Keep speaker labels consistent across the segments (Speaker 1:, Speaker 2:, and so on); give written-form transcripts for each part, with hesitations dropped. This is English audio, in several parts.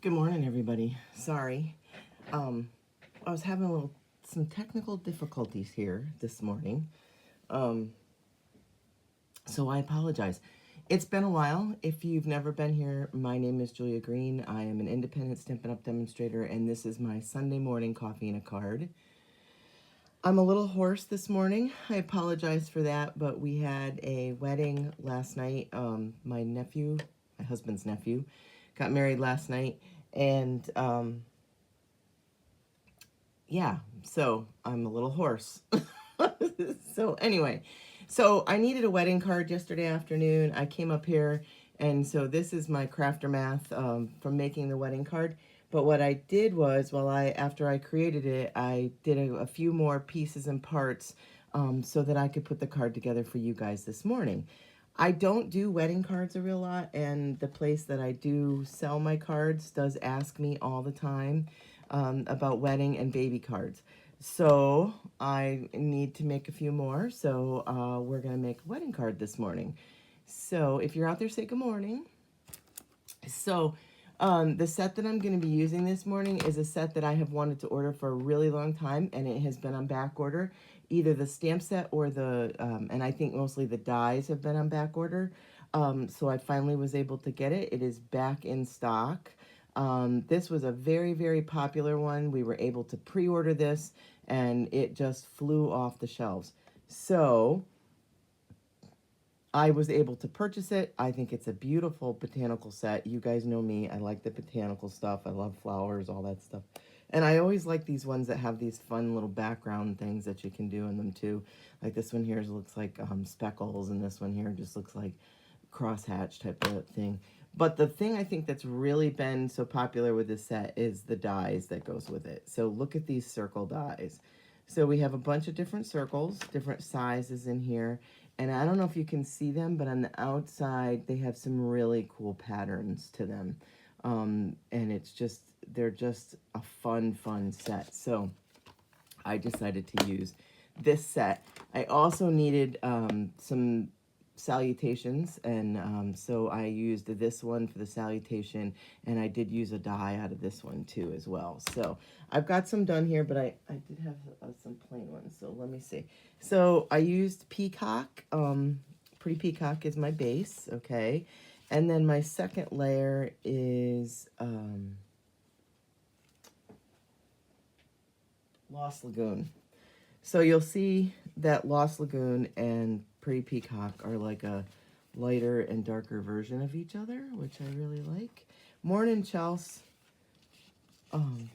Speaker 1: Good morning, everybody. Sorry. Um, I was having some technical difficulties here this morning. Um, so I apologize. It's been a while. If you've never been here, my name is Julia Green. I am an independent Stampin' Up! Demonstrator, and this is my Sunday morning coffee and a card. I'm a little hoarse this morning. I apologize for that, but we had a wedding last night. My husband's nephew, got married last night, and yeah, so I'm a little hoarse. So anyway, so I needed a wedding card yesterday afternoon. I came up here, and so this is my crafter math from making the wedding card. But what I did was, after I created it, I did a few more pieces and parts so that I could put the card together for you guys this morning. I don't do wedding cards a real lot, and the place that I do sell my cards does ask me all the time about wedding and baby cards. So I need to make a few more. So we're going to make a wedding card this morning. So if you're out there, say good morning. So the set that I'm going to be using this morning is a set that I have wanted to order for a really long time, and it has been on back order. Either the stamp set or and I think mostly the dies have been on back order. So I finally was able to get it. It is back in stock. This was a very, very popular one. We were able to pre-order this, and it just flew off the shelves. So I was able to purchase it. I think it's a beautiful botanical set. You guys know me. I like the botanical stuff. I love flowers, all that stuff. And I always like these ones that have these fun little background things that you can do in them too. Like this one here looks like speckles, and this one here just looks like crosshatch type of thing. But the thing I think that's really been so popular with this set is the dies that goes with it. So look at these circle dies. So we have a bunch of different circles, different sizes in here. And I don't know if you can see them, but on the outside, they have some really cool patterns to them. And they're just a fun set. So I decided to use this set. I also needed some salutations, and so I used this one for the salutation, and I did use a die out of this one too as well. So I've got some done here, but I did have some plain ones, so let me see. So I used Peacock. Pretty Peacock is my base, okay? And then my second layer is Lost Lagoon. So you'll see that Lost Lagoon and Pretty Peacock are like a lighter and darker version of each other, which I really like. Morning, Chels.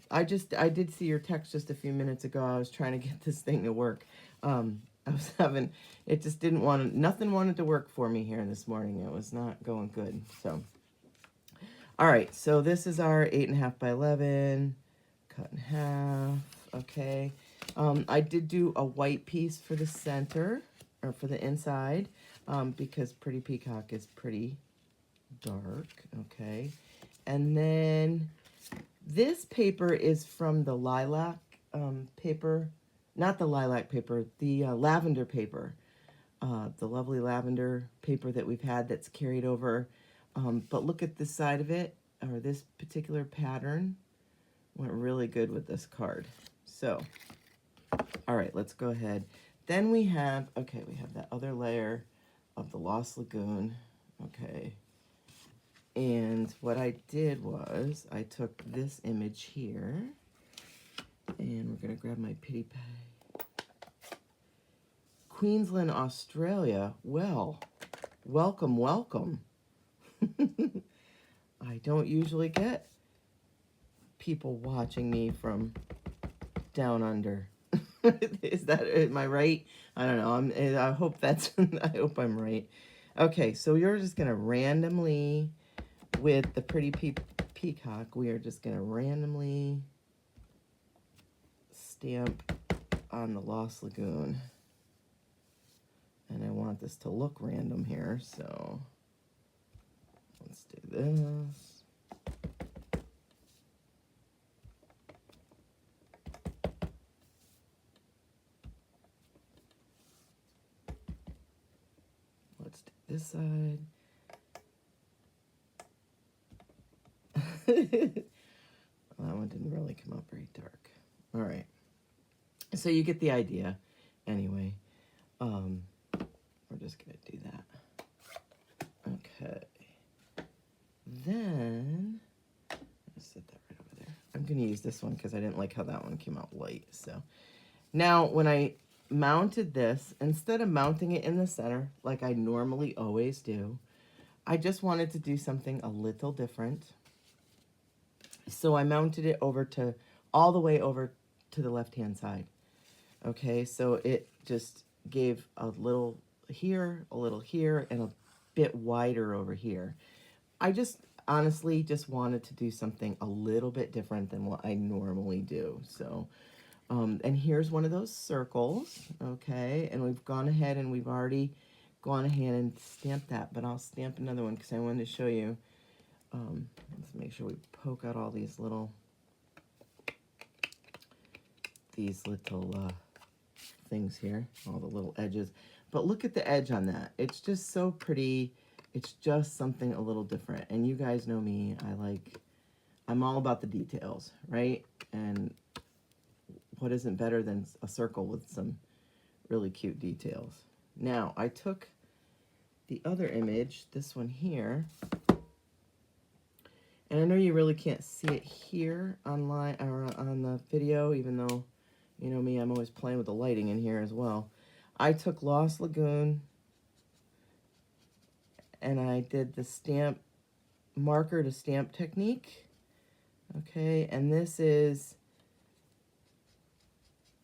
Speaker 1: I did see your text just a few minutes ago. I was trying to get this thing to work. I was having, it just didn't want to, nothing wanted to work for me here this morning. It was not going good. So, all right. So this is our 8.5 by 11, cut in half. Okay. I did do a white piece for the center, or for the inside, because Pretty Peacock is pretty dark. Okay. And then this paper is from the lilac paper, not the lilac paper, the lavender paper, the lovely lavender paper that we've had that's carried over. But look at this side of it, or this particular pattern went really good with this card. So, all right, let's go ahead. Then we have that other layer of the Lost Lagoon. Okay. And what I did was I took this image here, and we're going to grab my Pity Pie. Queensland, Australia. Well, welcome, welcome. I don't usually get people watching me from down under. Am I right? I don't know. I hope I hope I'm right. Okay, so you're just going to randomly, with the Pretty Peacock, we are just going to randomly stamp on the Lost Lagoon. And I want this to look random here, so let's do this. Let's do this side. Well, that one didn't really come out very dark. All right. So you get the idea. Anyway, we're just going to do that. Okay. Then, let's set that right over there. I'm going to use this one because I didn't like how that one came out light. So now when I mounted this, instead of mounting it in the center like I normally always do, I just wanted to do something a little different. So I mounted it over to, all the way over to the left-hand side. Okay, so it just gave a little here, and a bit wider over here. I just honestly just wanted to do something a little bit different than what I normally do. So, and here's one of those circles, okay, and we've gone ahead and we've already gone ahead and stamped that, but I'll stamp another one because I wanted to show you. Let's make sure we poke out all these little things here, all the little edges. But look at the edge on that. It's just so pretty. It's just something a little different. And you guys know me. I'm all about the details, right? And what isn't better than a circle with some really cute details? Now, I took the other image, this one here, and I know you really can't see it here online or on the video, even though, you know me, I'm always playing with the lighting in here as well. I took Lost Lagoon and I did the stamp marker to stamp technique. Okay, and this is,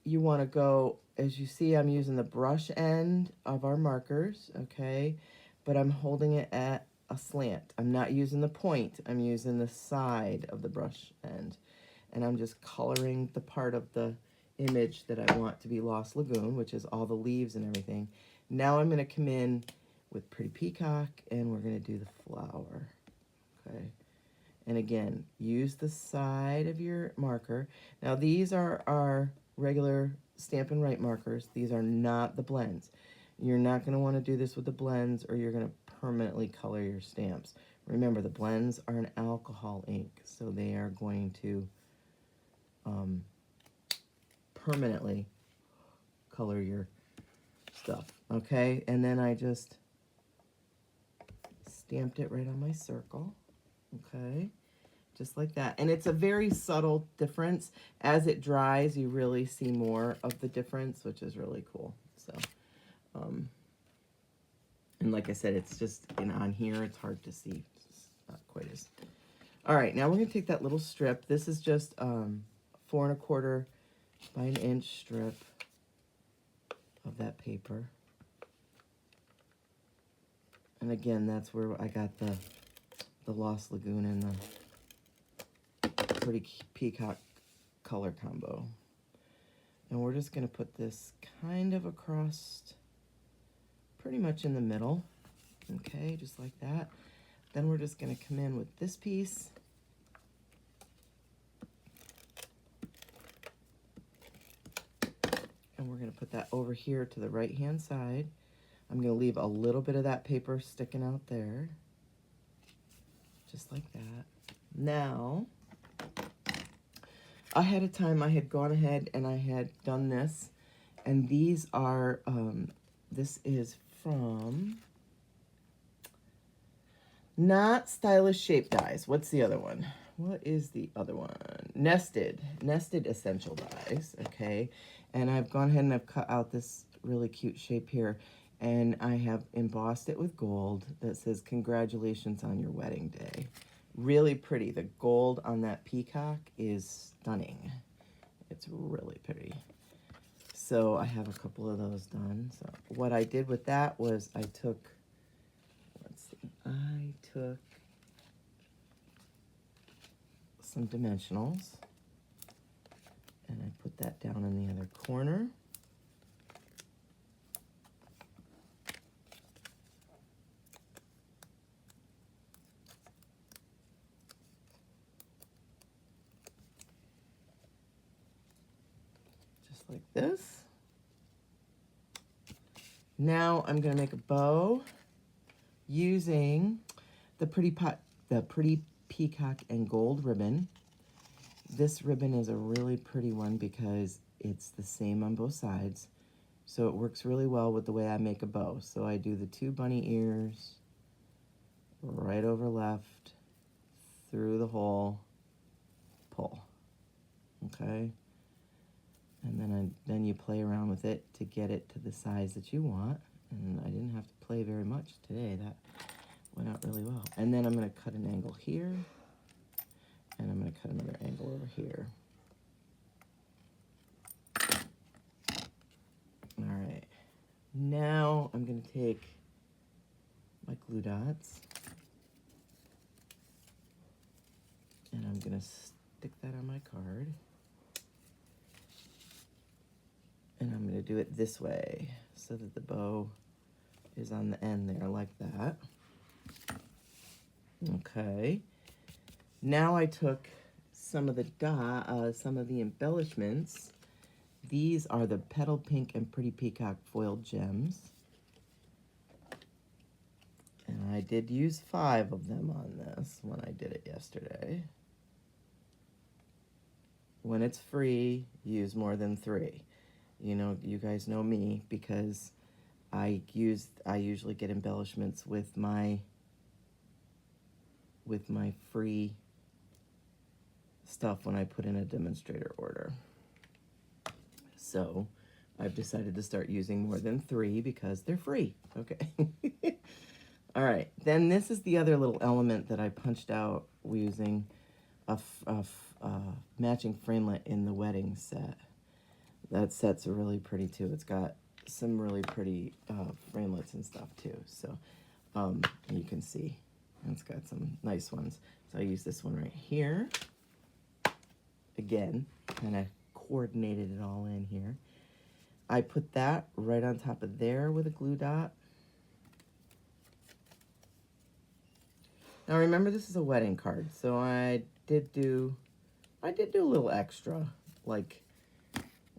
Speaker 1: you want to go, as you see, I'm using the brush end of our markers, okay, but I'm holding it at a slant. I'm not using the point, I'm using the side of the brush end. And I'm just coloring the part of the image that I want to be Lost Lagoon, which is all the leaves and everything. Now I'm going to come in with Pretty Peacock, and we're going to do the flower, okay? And again, use the side of your marker. Now these are our regular Stampin' Write markers. These are not the blends. You're not going to want to do this with the blends, or you're going to permanently color your stamps. Remember, the blends are an alcohol ink, so they are going to permanently color your stuff, okay? And then I just stamped it right on my circle, okay? Just like that. And it's a very subtle difference. As it dries, you really see more of the difference, which is really cool. So, and like I said, it's just, on here, it's hard to see. It's not quite as... All right, now we're going to take that little strip. This is just 4 1/4 by 1 inch strip of that paper. And again, that's where I got the Lost Lagoon and the Pretty Peacock color combo. And we're just going to put this kind of across, pretty much in the middle. Okay, just like that. Then we're just going to come in with this piece. And we're going to put that over here to the right-hand side. I'm going to leave a little bit of that paper sticking out there. Just like that. Now, ahead of time, I had gone ahead and I had done this. And these are, this is from, not Stylish Shape Dies. What's the other one? What is the other one? Nested Essential Dies, okay? And I've gone ahead and I've cut out this really cute shape here. And I have embossed it with gold that says, "Congratulations on your wedding day." Really pretty. The gold on that peacock is stunning. It's really pretty. So I have a couple of those done. So what I did with that was I took, some dimensionals and I put that down in the other corner. Just like this. Now I'm going to make a bow using the Pretty peacock and gold ribbon. This ribbon is a really pretty one because it's the same on both sides. So it works really well with the way I make a bow. So I do the 2 bunny ears, right over left, through the hole, pull. Okay? And then you play around with it to get it to the size that you want. And I didn't have to play very much today. That went out really well. And then I'm going to cut an angle here. And I'm going to cut another angle over here. All right. Now I'm going to take my glue dots. And I'm going to stick that on my card. And I'm going to do it this way so that the bow is on the end there like that. Okay. Now I took some of the embellishments. These are the Petal Pink and Pretty Peacock foiled gems. And I did use 5 of them on this when I did it yesterday. When it's free, use more than 3. You know, you guys know me because I usually get embellishments with my free stuff when I put in a demonstrator order. So I've decided to start using more than 3 because they're free. Okay. All right. Then this is the other little element that I punched out using a matching framelit in the wedding set. That set's really pretty too. It's got some really pretty framelits and stuff too. So you can see it's got some nice ones. So I use this one right here. Again, kind of coordinated it all in here. I put that right on top of there with a glue dot. Now remember, this is a wedding card, so I did do a little extra, like,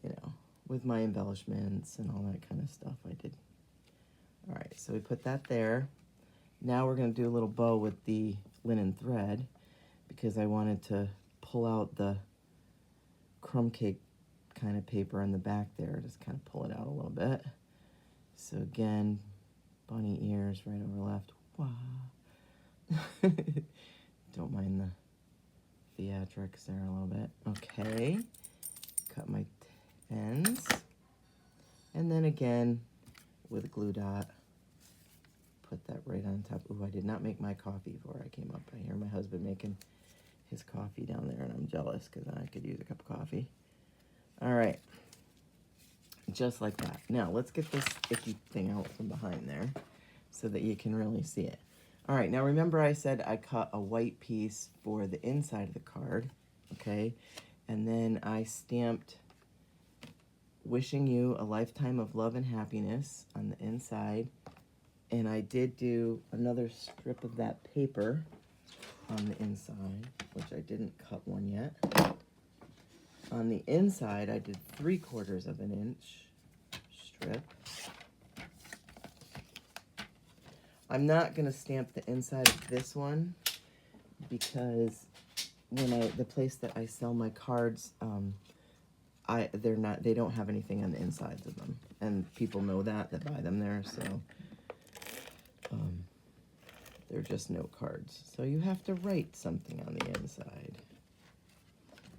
Speaker 1: you know, with my embellishments and all that kind of stuff I did. All right, so we put that there. Now we're going to do a little bow with the linen thread because I wanted to pull out the crumb cake kind of paper on the back there, just kind of pull it out a little bit. So again, bunny ears right over left. Wow. Don't mind the theatrics there a little bit. Okay, cut my ends, and then again with a glue dot, put that right on top. Ooh, I did not make my coffee before I came up. I hear my husband making his coffee down there, and I'm jealous because I could use a cup of coffee. All right, just like that. Now let's get this icky thing out from behind there so that you can really see it. All right, now remember I said I cut a white piece for the inside of the card, okay? And then I stamped wishing you a lifetime of love and happiness on the inside. And I did do another strip of that paper on the inside, which I didn't cut one yet. On the inside, I did 3/4 of an inch strip. I'm not going to stamp the inside of this one because when the place that I sell my cards, they don't have anything on the insides of them, and people know that buy them there, so they're just note cards. So you have to write something on the inside.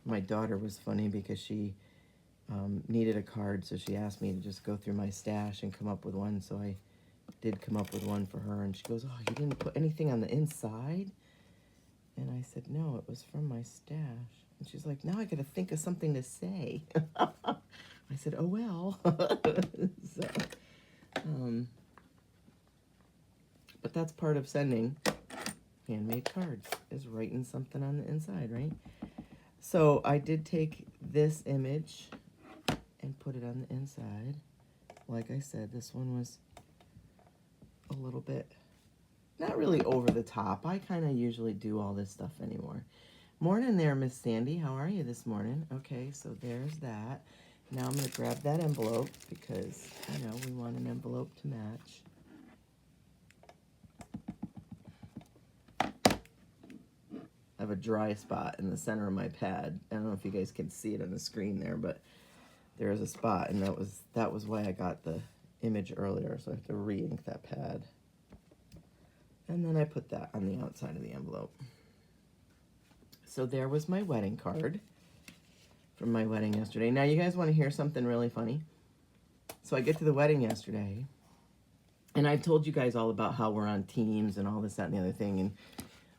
Speaker 1: My daughter was funny because she needed a card, so she asked me to just go through my stash and come up with one, so I did come up with one for her, and she goes, "Oh, you didn't put anything on the inside?" And I said, "No, it was from my stash." And she's like, "Now I gotta think of something to say." I said, "Oh, well." So, but that's part of sending handmade cards, is writing something on the inside, right? So I did take this image and put it on the inside. Like I said, this one was a little bit, not really over the top. I kind of usually do all this stuff anymore. Morning there, Miss Sandy. How are you this morning? Okay, so there's that. Now I'm going to grab that envelope because, you know, we want an envelope to match. have a dry spot in the center of my pad. I don't know if you guys can see it on the screen there, but there is a spot, and that was why I got the image earlier, so I have to re-ink that pad. And then I put that on the outside of the envelope. So there was my wedding card from my wedding yesterday. Now you guys want to hear something really funny? So I get to the wedding yesterday, and I told you guys all about how we're on teams and all this, that, and the other thing.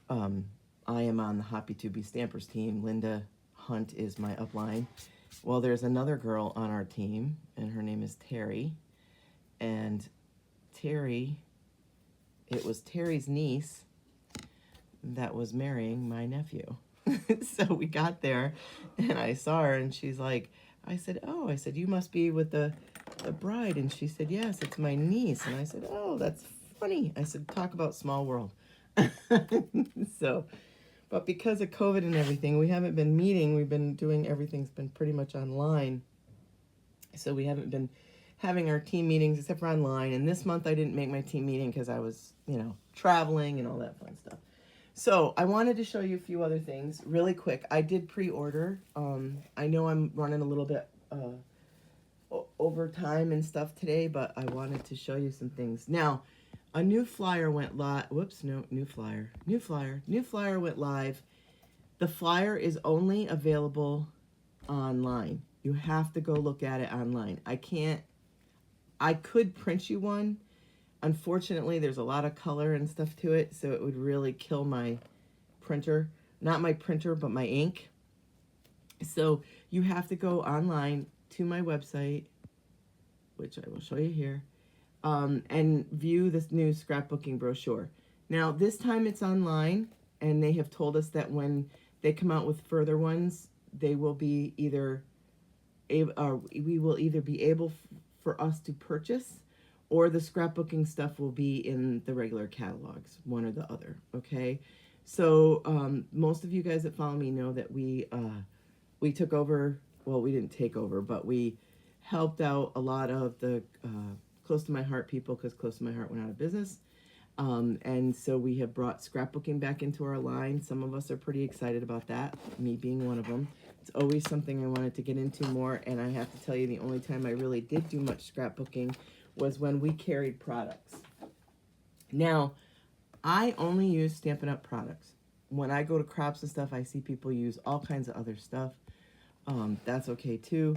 Speaker 1: And I am on the Hoppy Tubby Stampers team. Linda Hunt is my upline. Well, there's another girl on our team, and her name is Terry. And Terry, it was Terry's niece that was marrying my nephew. So we got there, and I saw her, and she's like, I said, you must be with the bride. And she said, yes, it's my niece. And I said, oh, that's funny. I said, talk about small world. So, but because of COVID and everything, we haven't been meeting. We've been doing, everything's been pretty much online. So we haven't been having our team meetings except for online. And this month I didn't make my team meeting because I was, traveling and all that fun stuff. So I wanted to show you a few other things really quick. I did pre-order. I know I'm running a little bit over time and stuff today, but I wanted to show you some things. Now, a new flyer went live. Whoops, no, new flyer went live. The flyer is only available online. You have to go look at it online. I could print you one. Unfortunately, there's a lot of color and stuff to it, so it would really kill my printer. Not my printer, but my ink. So you have to go online to my website, which I will show you here, and view this new scrapbooking brochure. Now, this time it's online, and they have told us that when they come out with further ones, they will be we will either be able for us to purchase, or the scrapbooking stuff will be in the regular catalogs, one or the other, okay? So most of you guys that follow me know that we took over, well, we didn't take over, but we helped out a lot of the Close to My Heart people, because Close to My Heart went out of business. And so we have brought scrapbooking back into our line. Some of us are pretty excited about that, me being one of them. It's always something I wanted to get into more, and I have to tell you, the only time I really did do much scrapbooking was when we carried products. Now, I only use Stampin' Up! Products. When I go to crops and stuff, I see people use all kinds of other stuff. That's okay too.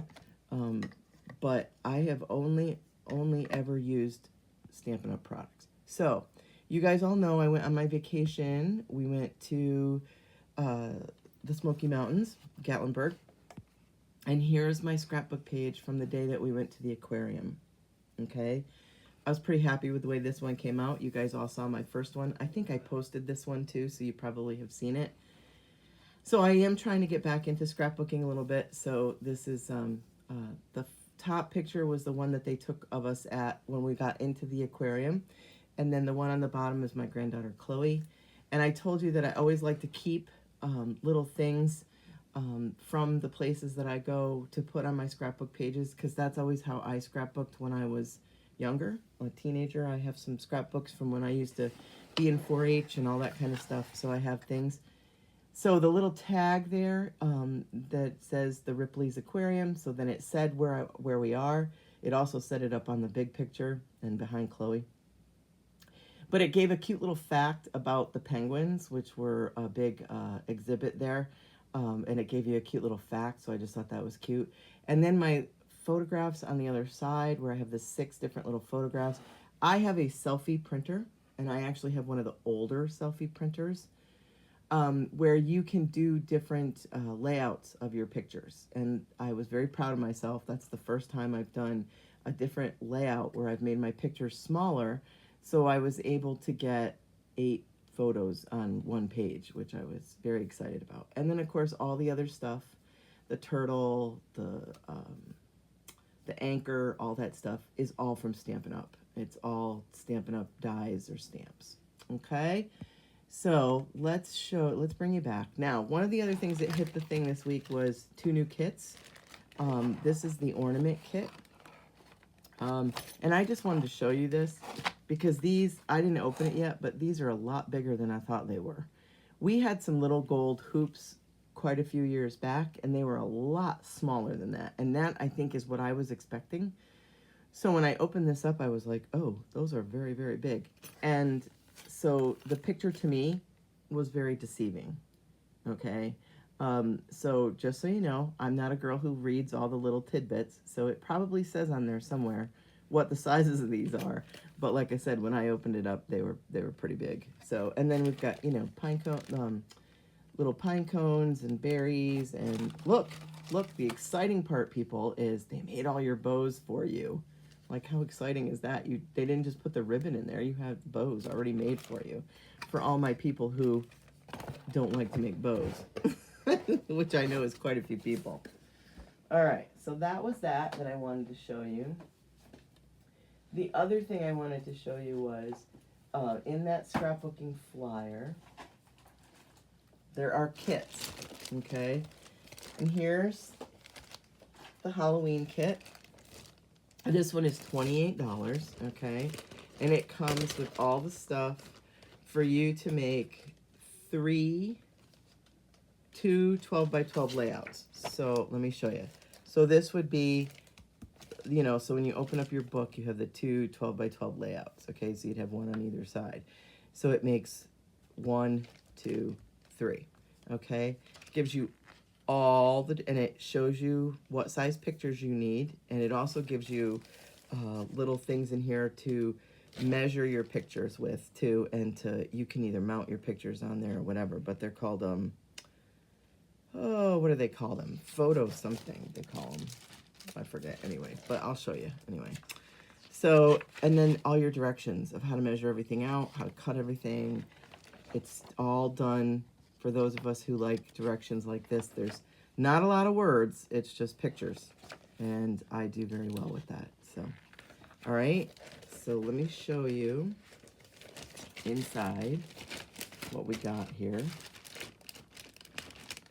Speaker 1: But I have only ever used Stampin' Up! Products. So, you guys all know I went on my vacation. We went to the Smoky Mountains, Gatlinburg. And here's my scrapbook page from the day that we went to the aquarium. Okay, I was pretty happy with the way this one came out. You guys all saw my first one. I think I posted this one too, so you probably have seen it. So I am trying to get back into scrapbooking a little bit. So this is the top picture was the one that they took of us at when we got into the aquarium, and then the one on the bottom is my granddaughter Chloe. And I told you that I always like to keep little things from the places that I go to put on my scrapbook pages, because that's always how I scrapbooked when I was younger, a teenager. I have some scrapbooks from when I used to be in 4-H and all that kind of stuff, so I have things. So the little tag there that says the Ripley's Aquarium, so then it said where we are. It also set it up on the big picture and behind Chloe. But it gave a cute little fact about the penguins, which were a big exhibit there. And it gave you a cute little fact, so I just thought that was cute. And then my photographs on the other side, where I have the 6 different little photographs. I have a selfie printer, and I actually have one of the older selfie printers, where you can do different layouts of your pictures. And I was very proud of myself. That's the first time I've done a different layout where I've made my pictures smaller, so I was able to get 8 photos on one page, which I was very excited about. And then of course all the other stuff, the turtle, the anchor, all that stuff is all from Stampin' Up. It's all Stampin' Up! Dies or stamps. Okay, so let's bring you back. Now, one of the other things that hit the thing this week was 2 new kits. This is the ornament kit. And I just wanted to show you this because these, I didn't open it yet, but these are a lot bigger than I thought they were. We had some little gold hoops quite a few years back, and they were a lot smaller than that. And that, I think, is what I was expecting. So when I opened this up, I was like, oh, those are very, very big. And so the picture to me was very deceiving. Okay. So just so you know, I'm not a girl who reads all the little tidbits. So it probably says on there somewhere what the sizes of these are. But like I said, when I opened it up, they were pretty big. So, and then we've got, you know, pine cone, little pine cones and berries. And look, the exciting part, people, is they made all your bows for you. Like, how exciting is that? They didn't just put the ribbon in there. You have bows already made for you. For all my people who don't like to make bows, which I know is quite a few people. All right, so that was that I wanted to show you. The other thing I wanted to show you was in that scrapbooking flyer, there are kits, okay? And here's the Halloween kit. This one is $28, okay? And it comes with all the stuff for you to make two 12 by 12 layouts. So let me show you. So this would be, you know, so when you open up your book, you have the two 12 by 12 layouts, okay? So you'd have one on either side. So it makes 1, 2, 3, okay? Gives you all the, and it shows you what size pictures you need, and it also gives you little things in here to measure your pictures with too, and you can either mount your pictures on there or whatever, but they're called oh, what do they call them? Photo something they call them. I forget anyway, but I'll show you anyway. So, and then all your directions of how to measure everything out, how to cut everything. It's all done for those of us who like directions like this. There's not a lot of words, it's just pictures, and I do very well with that. So, all right, so let me show you inside what we got here.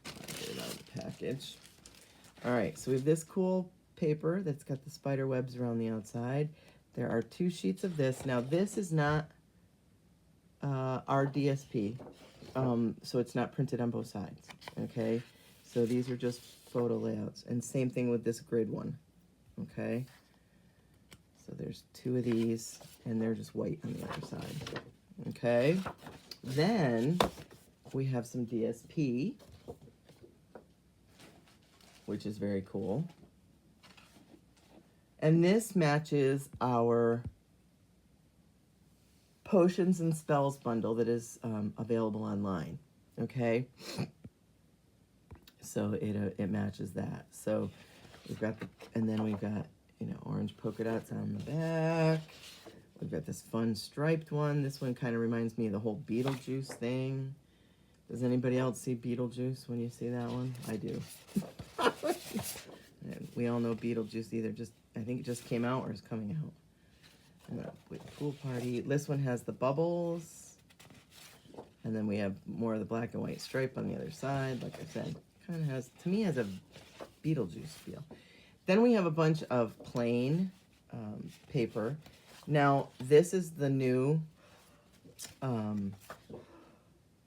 Speaker 1: I'll get it out of the package. All right, so we have this cool paper that's got the spider webs around the outside. There are 2 sheets of this. Now, this is not our DSP, so it's not printed on both sides, okay? So these are just photo layouts, and same thing with this grid one, okay? So there's 2 of these, and they're just white on the other side, okay? Then we have some DSP, which is very cool. And this matches our Potions and Spells bundle that is available online, okay? So it matches that. So we've got and then we've got, you know, orange polka dots on the back. We've got this fun striped one. This one kind of reminds me of the whole Beetlejuice thing. Does anybody else see Beetlejuice when you see that one? I do. And we all know Beetlejuice I think it just came out or is coming out. With Pool Party. This one has the bubbles. And then we have more of the black and white stripe on the other side. Like I said, kind of has, to me, has a Beetlejuice feel. Then we have a bunch of plain paper. Now, this is the new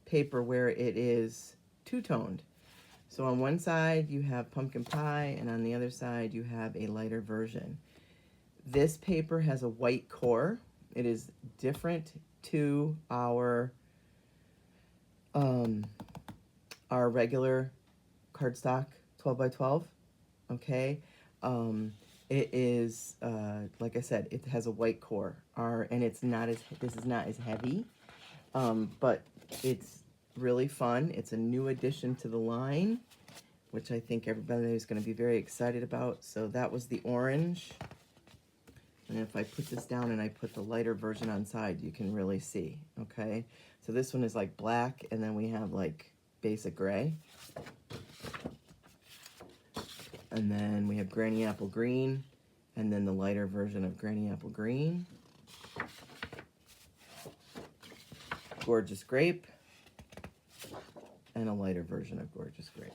Speaker 1: paper where it is two-toned. So on one side you have pumpkin pie, and on the other side you have a lighter version. This paper has a white core. It is different to our regular cardstock 12 by 12. Okay, it is like I said, it has a white core. And it's not as this is not as heavy, but it's really fun. It's a new addition to the line, which I think everybody is going to be very excited about. So that was the orange. And if I put this down and I put the lighter version on side, you can really see, okay? So this one is like black, and then we have like basic gray. And then we have Granny Apple Green, and then the lighter version of Granny Apple Green. Gorgeous Grape, and a lighter version of Gorgeous Grape.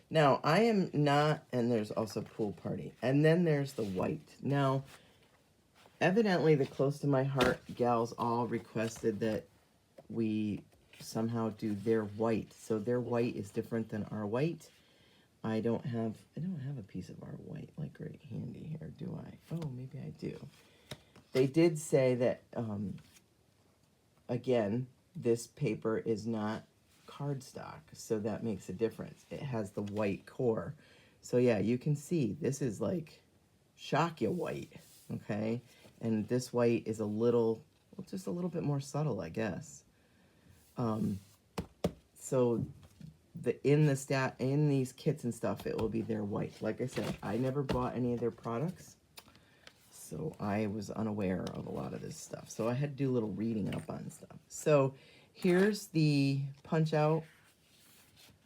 Speaker 1: Now, I am not, and there's also Pool Party. And then there's the white. Now, evidently the Close to My Heart gals all requested that we somehow do their white. So their white is different than our white. I don't have a piece of our white like right handy here, do I? Oh, maybe I do. They did say that, again, this paper is not cardstock, so that makes a difference. It has the white core. So yeah, you can see this is like shock you white, okay? And this white is a little, well, just a little bit more subtle, I guess. So in these kits and stuff, it will be their white. Like I said, I never bought any of their products, so I was unaware of a lot of this stuff. So I had to do a little reading up on stuff. So here's the punch out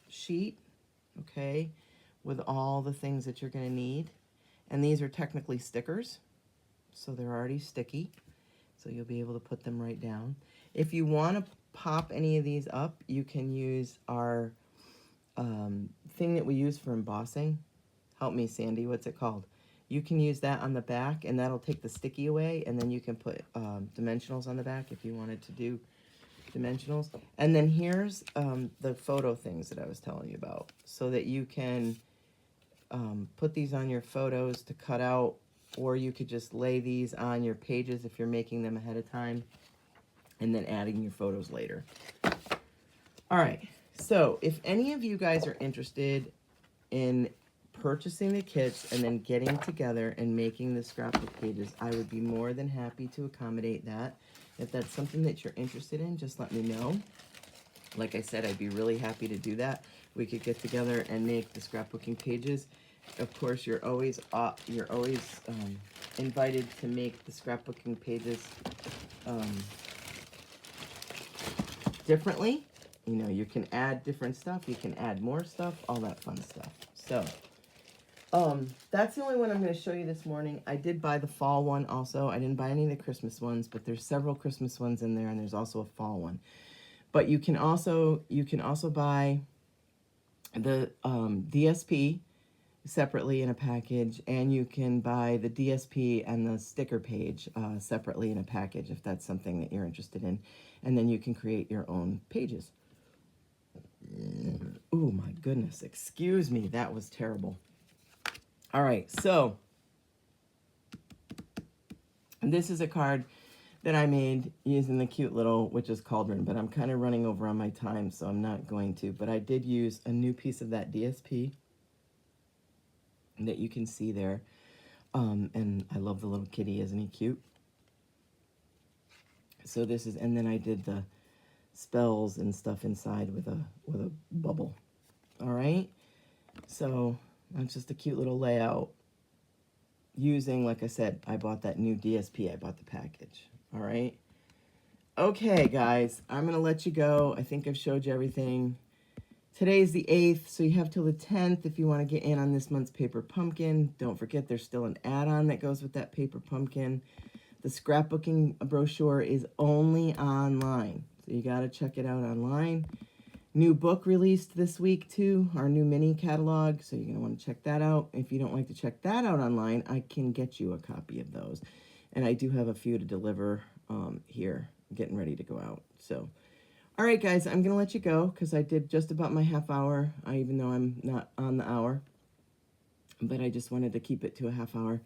Speaker 1: sheet, okay, with all the things that you're going to need. And these are technically stickers, so they're already sticky. So you'll be able to put them right down. If you want to pop any of these up, you can use our thing that we use for embossing. Help me, Sandy, what's it called? You can use that on the back, and that'll take the sticky away, and then you can put dimensionals on the back if you wanted to do dimensionals. And then here's the photo things that I was telling you about, so that you can put these on your photos to cut out, or you could just lay these on your pages if you're making them ahead of time, and then adding your photos later. All right, so if any of you guys are interested in purchasing the kits and then getting together and making the scrapbook pages, I would be more than happy to accommodate that. If that's something that you're interested in, just let me know. Like I said, I'd be really happy to do that. We could get together and make the scrapbooking pages. Of course, you're always invited to make the scrapbooking pages differently. You know, you can add different stuff, you can add more stuff, all that fun stuff. So, that's the only one I'm going to show you this morning. I did buy the fall one also. I didn't buy any of the Christmas ones, but there's several Christmas ones in there, and there's also a fall one. But you can also buy the DSP separately in a package, and you can buy the DSP and the sticker page separately in a package if that's something that you're interested in. And then you can create your own pages. Oh my goodness, excuse me, that was terrible. All right, so this is a card that I made using the cute little Witch's Cauldron, but I'm kind of running over on my time, so I'm not going to. But I did use a new piece of that DSP that you can see there. And I love the little kitty, isn't he cute? So this is, and then I did the spells and stuff inside with a bubble. All right, so that's just a cute little layout using, like I said, I bought that new DSP. I bought the package. All right, okay guys, I'm gonna let you go. I think I've showed you everything. Today's the 8th, so you have till the 10th if you want to get in on this month's Paper Pumpkin. Don't forget there's still an add-on that goes with that Paper Pumpkin. The scrapbooking brochure is only online, so you got to check it out online. New book released this week too, our new mini catalog, so you're going to want to check that out. If you don't like to check that out online, I can get you a copy of those. And I do have a few to deliver here, getting ready to go out. So, all right, guys, I'm going to let you go because I did just about my half hour, even though I'm not on the hour. But I just wanted to keep it to a half hour.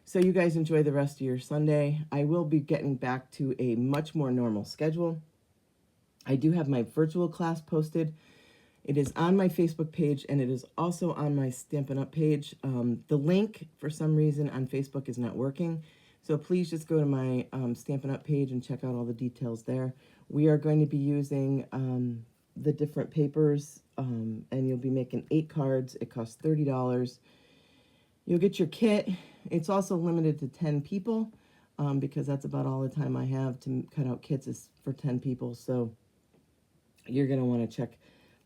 Speaker 1: So you guys enjoy the rest of your Sunday. I will be getting back to a much more normal schedule. I do have my virtual class posted. It is on my Facebook page, and it is also on my Stampin' Up! Page. The link, for some reason, on Facebook is not working. So please just go to my Stampin' Up! Page and check out all the details there. We are going to be using the different papers, and you'll be making 8 cards. It costs $30. You'll get your kit. It's also limited to 10 people because that's about all the time I have to cut out kits is for 10 people. So you're going to want to check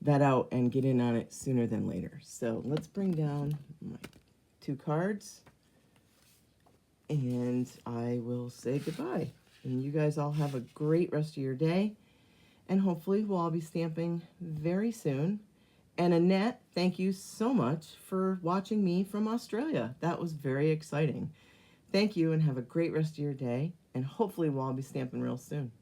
Speaker 1: that out and get in on it sooner than later. So let's bring down my 2 cards, and I will say goodbye. And you guys all have a great rest of your day, and hopefully we'll all be stamping very soon. And Annette, thank you so much for watching me from Australia. That was very exciting. Thank you, and have a great rest of your day, and hopefully we'll all be stamping real soon.